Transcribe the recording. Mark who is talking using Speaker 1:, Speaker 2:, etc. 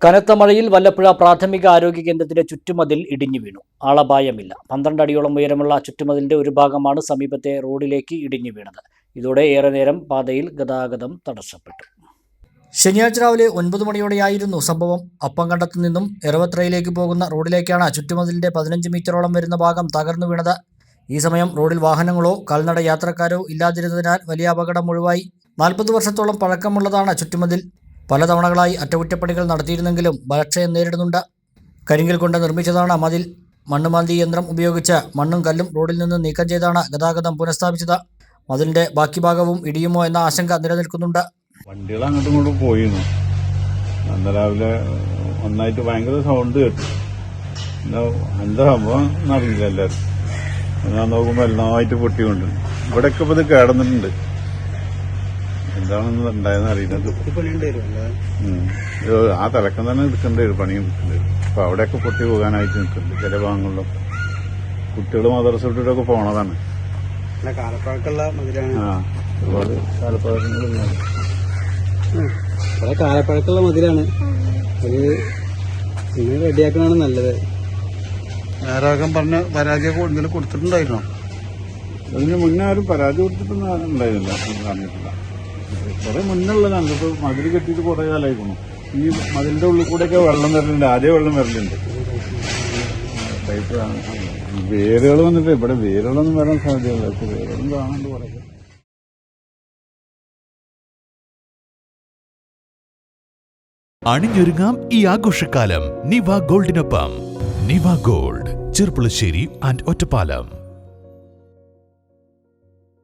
Speaker 1: കനത്ത മഴയിൽ വല്ലപ്പുഴ പ്രാഥമിക ആരോഗ്യ കേന്ദ്രത്തിന്റെ ചുറ്റുമതിൽ ഇടിഞ്ഞു വീണു. ആളപായമില്ല. 12 അടിയോളം ഉയരമുള്ള ചുറ്റുമതിലിന്റെ ഒരു ഭാഗമാണ് സമീപത്തെ റോഡിലേക്ക് ഇടിഞ്ഞു വീണത്. ഇതോടെ ഏറെ നേരം പാതയിൽ ഗതാഗതം തടസ്സപ്പെട്ടു. ശനിയാഴ്ച രാവിലെ 9 മണിയോടെയായിരുന്നു സംഭവം. അപ്പംകണ്ടത്തു നിന്നും എറവത്രയിലേക്ക് പോകുന്ന റോഡിലേക്കാണ് ചുറ്റുമതിലിന്റെ 15 മീറ്ററോളം വരുന്ന ഭാഗം തകർന്നു വീണത്. ഈ സമയം റോഡിൽ വാഹനങ്ങളോ കാൽനട യാത്രക്കാരോ ഇല്ലാതിരുന്നതിനാൽ വലിയ അപകടം ഒഴിവായി. 40 വർഷത്തോളം പഴക്കമുള്ളതാണ് ചുറ്റുമതിൽ. പല തവണകളായി അറ്റകുറ്റപ്പണികൾ നടത്തിയിരുന്നെങ്കിലും ബലക്ഷയം നേരിടുന്നുണ്ട്. കരിങ്കൽ കൊണ്ട് നിർമ്മിച്ചതാണ് മതിൽ. മണ്ണുമാന്തി യന്ത്രം ഉപയോഗിച്ച് മണ്ണും കല്ലും റോഡിൽ നിന്ന് നീക്കം ചെയ്താണ് ഗതാഗതം പുനഃസ്ഥാപിച്ചത്. മതിലിന്റെ ബാക്കി ഭാഗവും ഇടിയുമോ എന്ന ആശങ്ക നിലനിൽക്കുന്നുണ്ട്.
Speaker 2: വണ്ടികൾ അങ്ങോട്ടും ഇങ്ങോട്ടും പോയിരുന്നു. അന്ന് രാവിലെ ഒന്നായിട്ട് ഭയങ്കര സൗണ്ട് കേട്ടു. എന്താ സംഭവം എന്നറിയില്ല. എല്ലാവരും ഞാൻ നോക്കുമ്പോൾ എല്ലാമായിട്ട് പൊട്ടിക്കൊണ്ടുണ്ട്. ഇവിടെയൊക്കെ ഇപ്പൊ ഇത് കേടന്നിട്ടുണ്ട്. എന്താണെന്ന് ഉണ്ടായെന്ന് അറിയുന്നത്. ആ തലക്കം തന്നെ എടുക്കേണ്ടി വരും, പണി എടുക്കേണ്ടി വരും. അപ്പൊ അവിടെയൊക്കെ പൊട്ടി പോകാനായിട്ട് നിൽക്കുന്നുണ്ട്. ചില ഭാഗങ്ങളിലൊക്കെ കുട്ടികൾ മദ്രസ വിട്ടിട്ടൊക്കെ പോണതാണ്. ഒരുപാട്
Speaker 3: കാലപ്പഴക്കമുള്ള മതിലാണ്. അത് നിങ്ങൾ റെഡിയാക്കണതാണ് നല്ലത്.
Speaker 2: നേരാകാൻ പറഞ്ഞ പരാതി എന്തെങ്കിലും കൊടുത്തിട്ടുണ്ടായിരുന്നോ? അതിന് മുന്നേ ആരും പരാതി കൊടുത്തിട്ടൊന്നും ഉണ്ടായിരുന്നില്ല, പറഞ്ഞിട്ടില്ല. കുറെ മുന്നുള്ളതാണ്. ഇപ്പൊ മതിൽ കെട്ടിയിട്ട് കുറെ കാലമായിരുന്നു. ഈ മതിലിന്റെ ഉള്ളിൽ കൂടെയൊക്കെ വെള്ളം വരലുണ്ട്. ആദ്യം വെള്ളം വരലുണ്ട്. വേരുകൾ വന്നിട്ട് ഇവിടെ വേരുകളൊന്നും വരാൻ സാധ്യതയില്ല. പക്ഷെ വേരുകളും കാണാണ്ട് കുറെ.
Speaker 4: അണിഞ്ഞൊരുങ്ങാം ഈ ആഘോഷക്കാലം നിവ ഗോൾഡിനൊപ്പം. നിവ ഗോൾഡ്, ചെർപ്പുളശ്ശേരി ആൻഡ് ഒറ്റപ്പാലം.